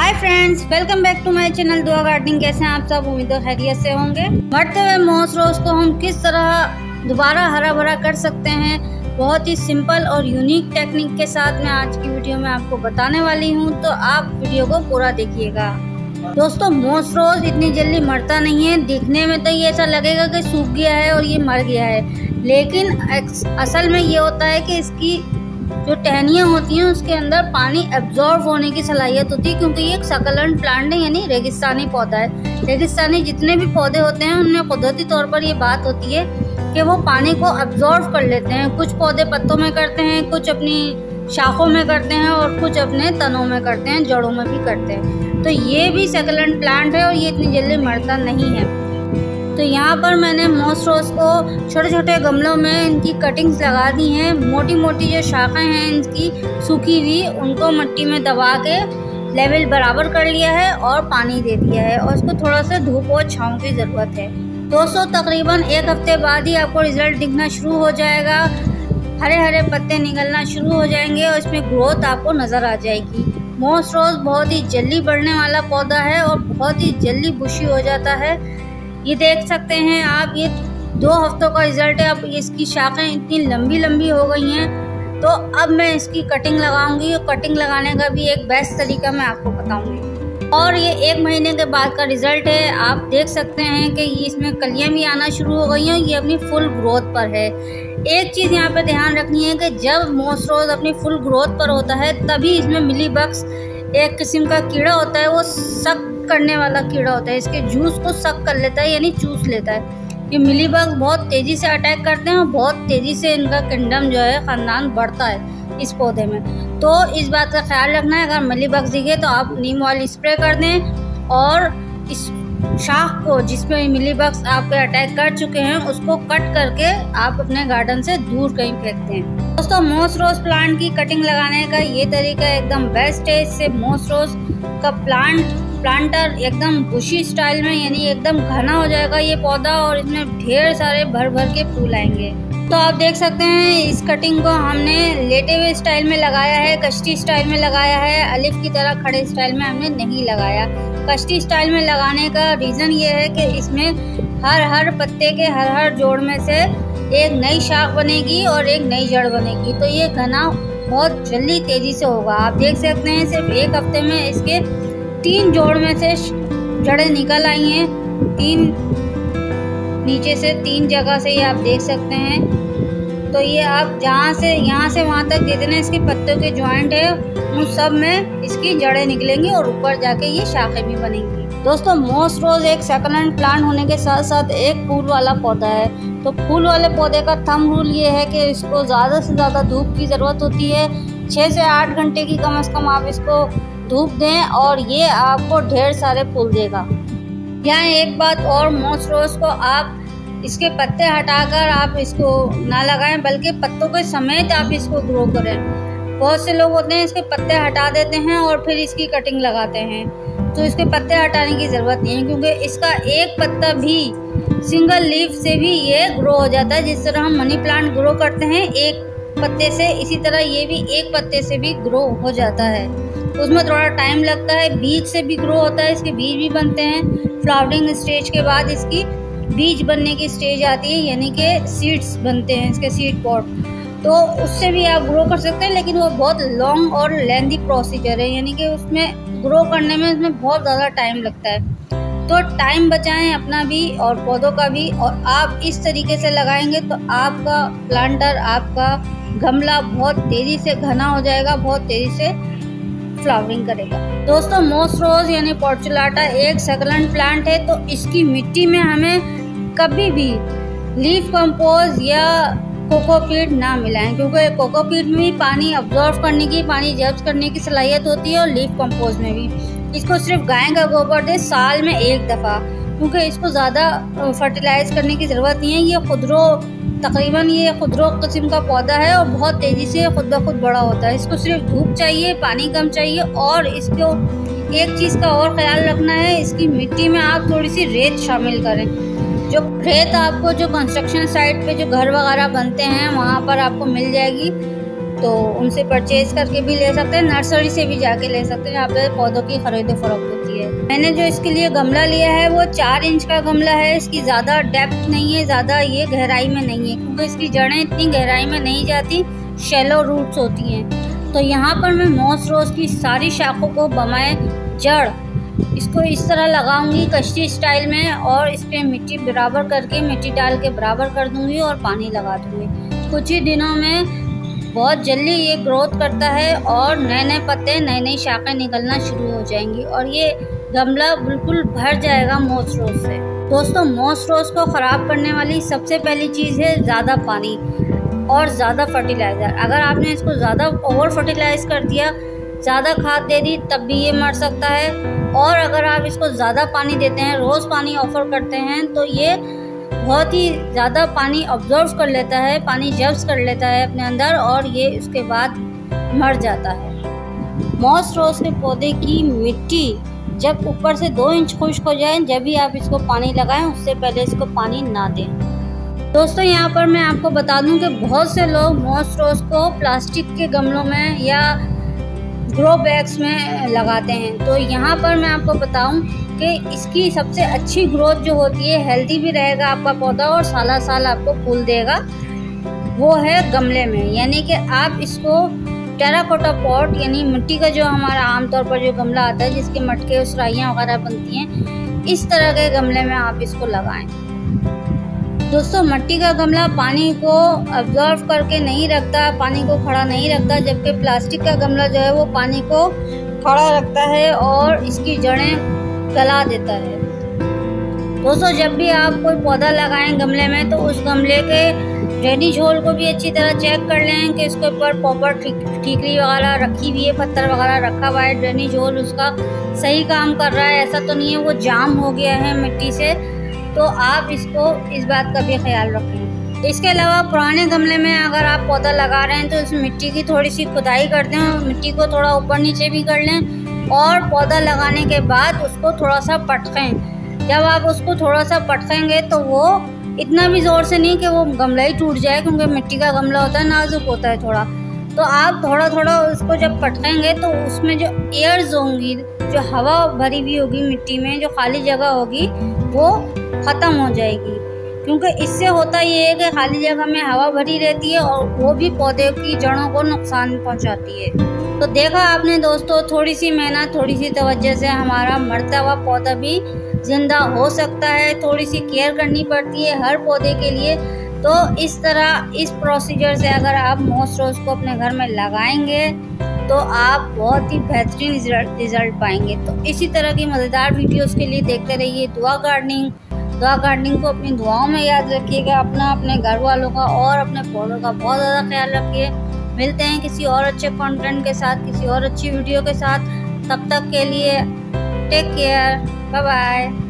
Hi friends, welcome back to my channel Dua gardening. कैसे हैं आप सब? उम्मीद है खैरियत से होंगे। मरते हुए मोस रोज को हम किस तरह दोबारा हरा भरा कर सकते हैं, बहुत ही सिंपल और यूनिक टेक्निक के साथ मैं आज की वीडियो में आपको बताने वाली हूं, तो आप वीडियो को पूरा देखिएगा। दोस्तों, मोस रोज इतनी जल्दी मरता नहीं है। दिखने में तो ये ऐसा लगेगा कि सूख गया है और ये मर गया है, लेकिन असल में ये होता है कि इसकी जो टहनियाँ होती हैं उसके अंदर पानी एब्जॉर्ब होने की सलाहियत होती है, क्योंकि ये एक सकलेंट प्लांट है, यानी रेगिस्तानी पौधा है। रेगिस्तानी जितने भी पौधे होते हैं उनमें कुदरती तौर पर ये बात होती है कि वो पानी को एब्जॉर्ब कर लेते हैं। कुछ पौधे पत्तों में करते हैं, कुछ अपनी शाखों में करते हैं और कुछ अपने तनों में करते हैं, जड़ों में भी करते हैं। तो ये भी सकलेंट प्लांट है और ये इतनी जल्दी मरता नहीं है। तो यहाँ पर मैंने मोस रोज को छोटे छोटे गमलों में इनकी कटिंग्स लगा दी हैं। मोटी मोटी जो शाखाएं हैं इनकी सूखी हुई, उनको मिट्टी में दबा के लेवल बराबर कर लिया है और पानी दे दिया है, और इसको थोड़ा सा धूप और छांव की ज़रूरत है। दोस्तों, तकरीबन 1 हफ्ते बाद ही आपको रिजल्ट दिखना शुरू हो जाएगा। हरे हरे पत्ते निकलना शुरू हो जाएंगे और इसमें ग्रोथ आपको नज़र आ जाएगी। मोस रोज बहुत ही जल्दी बढ़ने वाला पौधा है और बहुत ही जल्दी बुशी हो जाता है। ये देख सकते हैं आप, ये 2 हफ्तों का रिजल्ट है। अब इसकी शाखें इतनी लंबी लंबी हो गई हैं। तो अब मैं इसकी कटिंग लगाऊंगी, और कटिंग लगाने का भी एक बेस्ट तरीका मैं आपको बताऊंगी। और ये 1 महीने के बाद का रिजल्ट है। आप देख सकते हैं कि इसमें कलियां भी आना शुरू हो गई हैं। ये अपनी फुल ग्रोथ पर है। एक चीज़ यहाँ पे ध्यान रखनी है कि जब मोस रोज अपनी फुल ग्रोथ पर होता है तभी इसमें मिलीबग्स, एक किस्म का कीड़ा होता है, वो सक करने वाला कीड़ा होता है, इसके जूस को सक कर लेता है, यानी चूस लेता है। ये मिलीबग्स बहुत तेज़ी से अटैक करते हैं और बहुत तेज़ी से इनका किंगडम जो है, ख़ानदान बढ़ता है इस पौधे में। तो इस बात का ख्याल रखना है, अगर मिलीबग्स दिखे तो आप नीम ऑयल स्प्रे कर दें और इस शाख को जिसमें मिलीबग्स आपके अटैक कर चुके हैं उसको कट करके आप अपने गार्डन से दूर कहीं फेंक दें। दोस्तों, मोस रोज प्लांट की कटिंग लगाने का ये तरीका एकदम बेस्ट है। इससे मोस रोज का प्लांटर एकदम बुशी स्टाइल में, यानी एकदम घना हो जाएगा ये पौधा, और इसमें ढेर सारे भर भर के फूल आएंगे। तो आप देख सकते हैं इस कटिंग को हमने लेटे हुए स्टाइल में लगाया है, कश्ती स्टाइल में लगाया है, अलिफ की तरह खड़े स्टाइल में हमने नहीं लगाया। कश्ती स्टाइल में लगाने का रीज़न ये है कि इसमें हर पत्ते के हर जोड़ में से एक नई शाख बनेगी और एक नई जड़ बनेगी। तो ये घना बहुत जल्दी तेज़ी से होगा। आप देख सकते हैं सिर्फ 1 हफ्ते में इसके 3 जोड़ में से जड़ें निकल आई हैं। 3 नीचे से 3 जगह से ये आप देख सकते हैं। तो ये आप यहाँ से वहाँ तक जितने इसके पत्तों के जॉइंट है उन सब में इसकी जड़ें निकलेंगी और ऊपर जाके ये शाखें भी बनेंगी। दोस्तों, मोस रोज एक सकलेंट प्लांट होने के साथ साथ एक फूल वाला पौधा है। तो फूल वाले पौधे का थंब रूल ये है कि इसको ज़्यादा से ज़्यादा धूप की ज़रूरत होती है। 6 से 8 घंटे की कम से कम आप इसको धूप दें और ये आपको ढेर सारे फूल देगा। यहाँ एक बात और, मोस रोज को आप इसके पत्ते हटाकर आप इसको ना लगाएं, बल्कि पत्तों के समेत आप इसको ग्रो करें। बहुत से लोग होते हैं इसके पत्ते हटा देते हैं और फिर इसकी कटिंग लगाते हैं, तो इसके पत्ते हटाने की ज़रूरत नहीं है, क्योंकि इसका एक पत्ता भी सिंगल लीफ से भी ये ग्रो हो जाता है। जिस तरह हम मनी प्लांट ग्रो करते हैं एक पत्ते से, इसी तरह ये भी एक पत्ते से भी ग्रो हो जाता है। उसमें थोड़ा टाइम लगता है। बीज से भी ग्रो होता है, इसके बीज भी बनते हैं। फ्लावरिंग स्टेज के बाद इसकी बीज बनने की स्टेज आती है, यानी कि सीड्स बनते हैं इसके, सीड पॉट। तो उससे भी आप ग्रो कर सकते हैं, लेकिन वो बहुत लॉन्ग और लेंथी प्रोसीजर है, यानी कि उसमें ग्रो करने में उसमें बहुत ज़्यादा टाइम लगता है। तो टाइम बचाएं अपना भी और पौधों का भी, और आप इस तरीके से लगाएंगे तो आपका प्लांटर, आपका गमला बहुत तेज़ी से घना हो जाएगा, बहुत तेज़ी से फ्लावरिंग करेगा। दोस्तों, मोस रोज यानी पोर्चुलाटा एक सकलेंट प्लांट है, तो इसकी मिट्टी में हमें कभी भी लीफ कंपोज या कोकोपीट ना मिलाएं, क्योंकि कोकोपीट में भी पानी अब्जॉर्ब करने की, पानी जब्त करने की सलाहियत होती है, और लीफ कंपोज में भी। इसको सिर्फ गाय का गोबर दे साल में 1 दफ़ा, क्योंकि इसको ज़्यादा फर्टिलाइज करने की ज़रूरत नहीं है। ये ये खुदरो किस्म का पौधा है और बहुत तेज़ी से खुद ब खुद बड़ा होता है। इसको सिर्फ धूप चाहिए, पानी कम चाहिए, और इसको एक चीज़ का और ख्याल रखना है, इसकी मिट्टी में आप थोड़ी सी रेत शामिल करें। जो रेत आपको जो कंस्ट्रक्शन साइट पे जो घर वगैरह बनते हैं वहाँ पर आपको मिल जाएगी। तो उनसे परचेज करके भी ले सकते हैं, नर्सरी से भी जाके ले सकते हैं, यहाँ पे पौधों की खरीदो फरोख्त होती है। मैंने जो इसके लिए गमला लिया है वो 4 इंच का गमला है। इसकी ज़्यादा डेप्थ नहीं है, ज़्यादा ये गहराई में नहीं है, क्योंकि इसकी जड़ें इतनी गहराई में नहीं जाती, शैलो रूट्स होती हैं। तो यहाँ पर मैं मॉस रोज की सारी शाखों को बमाए जड़ इसको इस तरह लगाऊंगी कश्ती स्टाइल में, और इस पर मिट्टी बराबर करके, मिट्टी डाल के बराबर कर दूंगी और पानी लगा दूंगी। कुछ ही दिनों में बहुत जल्दी ये ग्रोथ करता है और नए नए पत्ते, नई नई शाखें निकलना शुरू हो जाएंगी और ये गमला बिल्कुल भर जाएगा मॉस रोज से। दोस्तों, मॉस रोज को ख़राब करने वाली सबसे पहली चीज़ है ज़्यादा पानी और ज़्यादा फर्टिलाइज़र। अगर आपने इसको ज़्यादा ओवर फर्टिलाइज कर दिया, ज़्यादा खाद दे दी, तब भी ये मर सकता है। और अगर आप इसको ज़्यादा पानी देते हैं, रोज़ पानी ऑफर करते हैं, तो ये बहुत ही ज़्यादा पानी ऑब्जर्व कर लेता है, पानी जब्स कर लेता है अपने अंदर और ये उसके बाद मर जाता है। मॉस रोज के पौधे की मिट्टी जब ऊपर से 2 इंच खुश्क हो जाए, जब भी आप इसको पानी लगाएं, उससे पहले इसको पानी ना दें। दोस्तों, यहाँ पर मैं आपको बता दूं कि बहुत से लोग मॉस रोज को प्लास्टिक के गमलों में या ग्रो बैग्स में लगाते हैं। तो यहाँ पर मैं आपको बताऊं कि इसकी सबसे अच्छी ग्रोथ जो होती है, हेल्दी भी रहेगा आपका पौधा और साला साल आपको फूल देगा, वो है गमले में। यानी कि आप इसको टेराकोटा पॉट, यानी मिट्टी का जो हमारा आमतौर पर जो गमला आता है जिसके मटके और सुराहियाँ वगैरह बनती हैं, इस तरह के गमले में आप इसको लगाएं। दोस्तों, मिट्टी का गमला पानी को अब्जॉर्व करके नहीं रखता, पानी को खड़ा नहीं रखता, जबकि प्लास्टिक का गमला जो है वो पानी को खड़ा रखता है और इसकी जड़ें गला देता है। दोस्तों, जब भी आप कोई पौधा लगाएं गमले में, तो उस गमले के ड्रेनेज होल को भी अच्छी तरह चेक कर लें कि इसके ऊपर प्रॉपर ठीकरी वगैरह रखी हुई है, पत्थर वगैरह रखा हुआ है, ड्रेनेज होल उसका सही काम कर रहा है, ऐसा तो नहीं है वो जाम हो गया है मिट्टी से। तो आप इसको इस बात का भी ख्याल रखें। इसके अलावा पुराने गमले में अगर आप पौधा लगा रहे हैं तो उस मिट्टी की थोड़ी सी खुदाई कर दें, मिट्टी को थोड़ा ऊपर नीचे भी कर लें और पौधा लगाने के बाद उसको थोड़ा सा पटकें। जब आप उसको थोड़ा सा पटकेंगे तो वो इतना भी ज़ोर से नहीं कि वो गमला ही टूट जाए, क्योंकि मिट्टी का गमला होता है, नाजुक होता है थोड़ा। तो आप थोड़ा थोड़ा उसको जब पटकेंगे तो उसमें जो एयर्स होंगी, जो हवा भरी हुई होगी मिट्टी में, जो खाली जगह होगी, वो ख़त्म हो जाएगी। क्योंकि इससे होता ये है कि खाली जगह में हवा भरी रहती है और वो भी पौधे की जड़ों को नुकसान पहुंचाती है। तो देखा आपने दोस्तों, थोड़ी सी मेहनत, थोड़ी सी तवज्जो से हमारा मरता हुआ पौधा भी जिंदा हो सकता है। थोड़ी सी केयर करनी पड़ती है हर पौधे के लिए। तो इस तरह, इस प्रोसीजर से अगर आप मॉस रोज को अपने घर में लगाएंगे तो आप बहुत ही बेहतरीन रिजल्ट पाएंगे। तो इसी तरह की मज़ेदार वीडियोस के लिए देखते रहिए दुआ गार्डनिंग को अपनी दुआओं में याद रखिएगा। अपने घर वालों का और अपने पौधों का बहुत ज़्यादा ख्याल रखिए। मिलते हैं किसी और अच्छे कंटेंट के साथ, किसी और अच्छी वीडियो के साथ। तब तक के लिए टेक केयर, बाय बाय।